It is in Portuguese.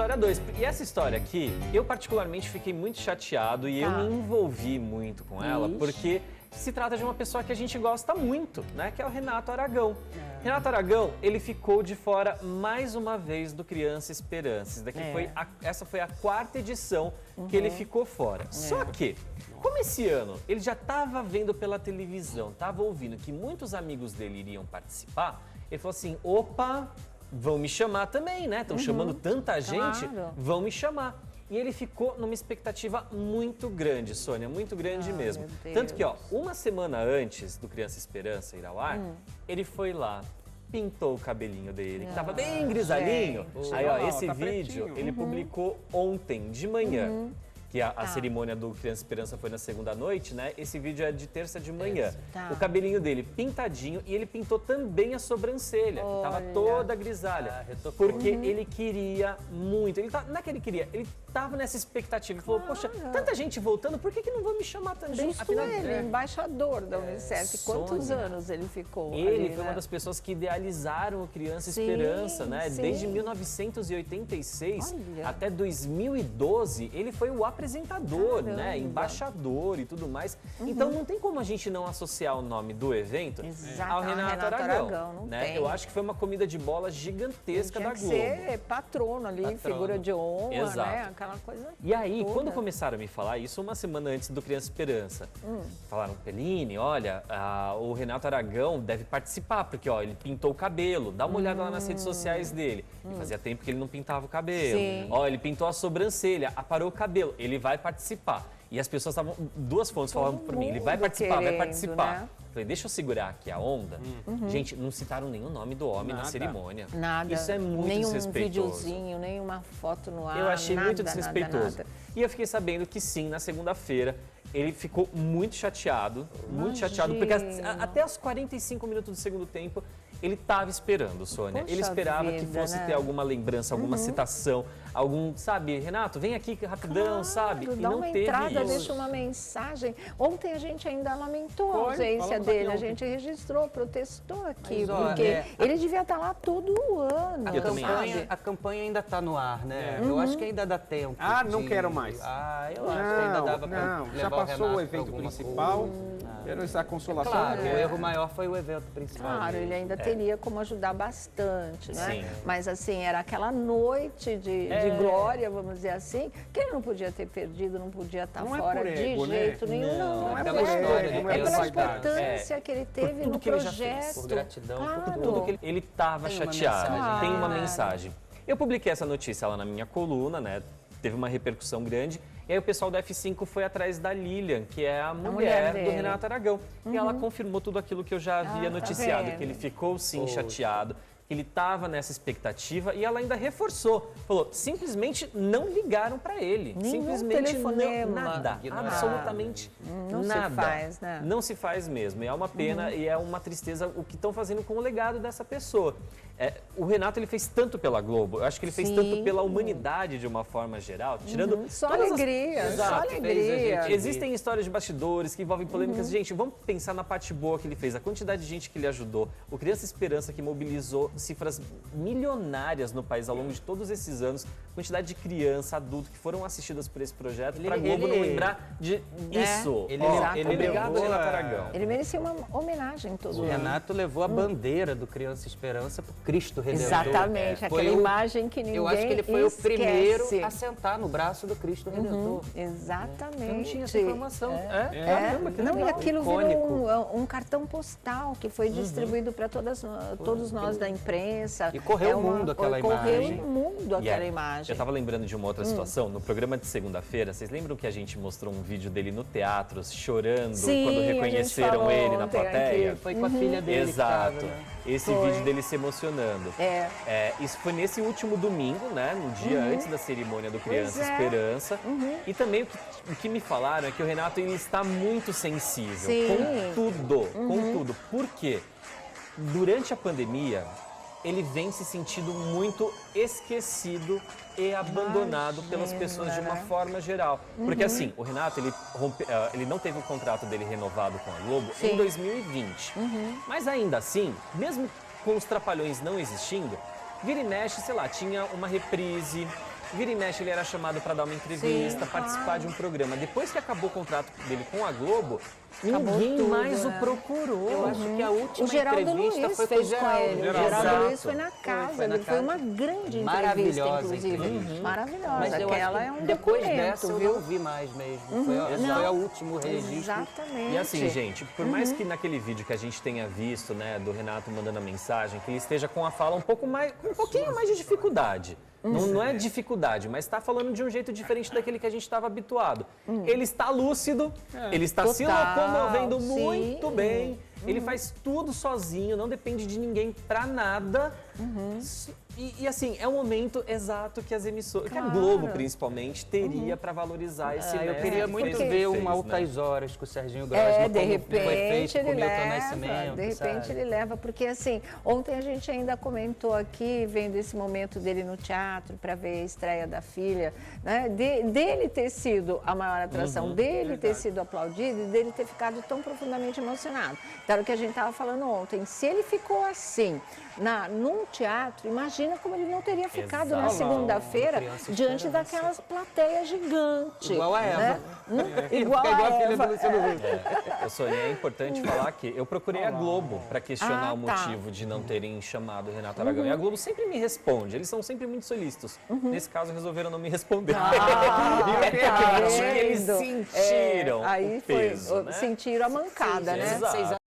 história 2. E essa história aqui, eu particularmente fiquei muito chateado e eu me envolvi muito com ela, porque se trata de uma pessoa que a gente gosta muito, né? Que é o Renato Aragão. Renato Aragão, ele ficou de fora mais uma vez do Criança Esperança. Essa foi a 4ª edição que ele ficou fora. Só que, como esse ano ele já estava vendo pela televisão, estava ouvindo que muitos amigos dele iriam participar, ele falou assim, opa, vão me chamar também, né? Estão chamando tanta gente, vão me chamar. E ele ficou numa expectativa muito grande, Sônia, muito grande mesmo. Tanto que, ó, uma semana antes do Criança Esperança ir ao ar, ele foi lá, pintou o cabelinho dele, que tava bem grisalhinho. Aí, ó, esse vídeo ele publicou ontem de manhã. Que a cerimônia do Criança Esperança foi na segunda noite, né? Esse vídeo é de terça de manhã. O cabelinho dele pintadinho e ele pintou também a sobrancelha, que tava toda grisalha. Porque ele queria muito. Não é que ele queria, ele tava nessa expectativa. Ele falou, poxa, tanta gente voltando, por que não vão me chamar também? Afinal, ele, embaixador da Unicef. Quantos anos ele ficou? Ele foi uma das pessoas que idealizaram o Criança Esperança, né? Desde 1986 até 2012, ele foi o apresentador, né? Embaixador e tudo mais. Então não tem como a gente não associar o nome do evento ao Renato Aragão, né? Eu acho que foi uma comida de bola gigantesca da Globo. Tinha que ser patrono ali, figura de honra, né? Aquela coisa. E aí, quando começaram a me falar isso, uma semana antes do Criança Esperança, falaram, Peline, olha, o Renato Aragão deve participar, porque ó, ele pintou o cabelo, dá uma olhada lá nas redes sociais dele. E fazia tempo que ele não pintava o cabelo. Ó, ele pintou a sobrancelha, aparou o cabelo, ele vai participar. E as pessoas estavam, 2 fontes falavam para mim, ele vai participar, vai participar. Né? Falei, deixa eu segurar aqui a onda. Gente, não citaram nenhum nome do homem na cerimônia. Nada. Isso é muito desrespeitoso. Nenhum videozinho, nenhuma foto no ar. Eu achei muito desrespeitoso. Nada. E eu fiquei sabendo que sim, na segunda-feira, ele ficou muito chateado, porque até os 45 minutos do segundo tempo, ele estava esperando, Sônia. Poxa ele esperava vida, que fosse né? ter alguma lembrança, alguma citação, sabe, Renato, vem aqui rapidão, sabe? E dá não uma teve entrada, isso. deixa uma mensagem. Ontem a gente ainda lamentou a ausência dele, a gente registrou, protestou aqui, porque ele devia estar lá todo ano. A campanha ainda está no ar, né? Eu acho que ainda dá tempo. Não quero mais. Eu acho que ainda dava para levar já passou o evento alguma principal. Quero essa consolação. Claro, o erro maior foi o evento principal. Claro, ele ainda teria como ajudar bastante, né? Sim. Mas assim, era aquela noite de glória, vamos dizer assim, que ele não podia ter perdido, não podia estar fora de jeito nenhum. Não é pela história, é pela importância que ele teve no projeto. Por gratidão, por tudo que ele estava chateado. Tem uma mensagem. Eu publiquei essa notícia lá na minha coluna, né? Teve uma repercussão grande. E aí o pessoal da F5 foi atrás da Lilian, que é a mulher do Renato Aragão. E ela confirmou tudo aquilo que eu já havia noticiado, que ele ficou sim chateado, que ele estava nessa expectativa e ela ainda reforçou. Falou, simplesmente não ligaram para ele. Simplesmente nada, absolutamente nada. Se faz, né? Não se faz mesmo. E é uma pena e é uma tristeza o que estão fazendo com o legado dessa pessoa. O Renato, ele fez tanto pela Globo, eu acho que ele fez tanto pela humanidade de uma forma geral, tirando só alegria, só alegria. Existem histórias de bastidores que envolvem polêmicas. Gente, vamos pensar na parte boa que ele fez, a quantidade de gente que ele ajudou, o Criança Esperança que mobilizou cifras milionárias no país ao longo de todos esses anos, quantidade de criança, adulto que foram assistidas por esse projeto, para a Globo não lembrar disso. Obrigado, Renato Aragão. Ele merecia uma homenagem todo ano. O Renato levou a bandeira do Criança Esperança pro Cristo Redentor. Exatamente, aquela imagem que ninguém Eu acho que ele foi esquece. o primeiro a sentar no braço do Cristo Redentor. Exatamente. Eu não tinha essa informação. Não, e aquilo virou um cartão postal que foi distribuído para todos nós da imprensa. E correu o mundo aquela imagem. Correu o mundo aquela imagem. Eu estava lembrando de uma outra situação. No programa de segunda-feira, vocês lembram que a gente mostrou um vídeo dele no teatro, chorando, quando reconheceram ele na plateia? Foi com a filha dele. Exato. Que tava, né? Esse vídeo dele se emocionando. Isso foi nesse último domingo, né? No dia antes da cerimônia do Criança Esperança. E também o que me falaram é que o Renato ele está muito sensível com tudo. Por quê? Durante a pandemia, ele vem se sentindo muito esquecido e abandonado pelas pessoas de uma forma geral. Porque assim, o Renato, ele não teve o contrato dele renovado com a Globo em 2020. Mas ainda assim, mesmo com os Trapalhões não existindo, vira e mexe, sei lá, tinha uma reprise, Vira e mexe, ele era chamado para dar uma entrevista, participar de um programa. Depois que acabou o contrato dele com a Globo, ninguém tudo, mais né? o procurou. Eu acho que a última O Geraldo entrevista Luiz foi fez com com ele. O Geraldo. Geraldo Luiz Exato. foi na casa Foi na dele. Foi casa. uma grande entrevista, Maravilhosa inclusive. entrevista. Maravilhosa. Mas eu Aquela acho é que um depois documento, dessa eu viu? não vi mais mesmo. Foi o último registro. Exatamente. E assim, gente, por mais que naquele vídeo que a gente tenha visto, né, do Renato mandando a mensagem, que ele esteja com a fala um pouquinho mais de dificuldade. Não é dificuldade, mas está falando de um jeito diferente daquele que a gente estava habituado. Ele está lúcido, ele está se Total, locomovendo sim. muito bem, ele faz tudo sozinho, não depende de ninguém para nada. E assim, é o momento exato que as emissoras, que a Globo principalmente, teria para valorizar esse Eu mestre queria que muito fez, ver né? uma Altas Horas com o Serginho Grosman, De como repente foi feito com o ele Milton leva, Nascimento, de repente ele leva, porque assim, ontem a gente ainda comentou aqui, vendo esse momento dele no teatro para ver a estreia da filha, né, dele ter sido a maior atração, dele ter sido aplaudido e dele ter ficado tão profundamente emocionado. Então, era o que a gente estava falando ontem, se ele ficou assim num teatro, imagina como ele não teria ficado na Exato. segunda-feira Criança diante esperança. daquelas plateias gigantes. Igual a Eva. Igual Fica igual a a filha Eva. do Luciano Huck. Sônia, é importante falar que eu procurei a Globo para questionar o tá. motivo de não terem chamado o Renato Aragão. E a Globo sempre me responde, eles são sempre muito solícitos. Nesse caso, resolveram não me responder. Eu acho que eles sentiram aí o peso, foi, né? sentiram a mancada, né? Exato.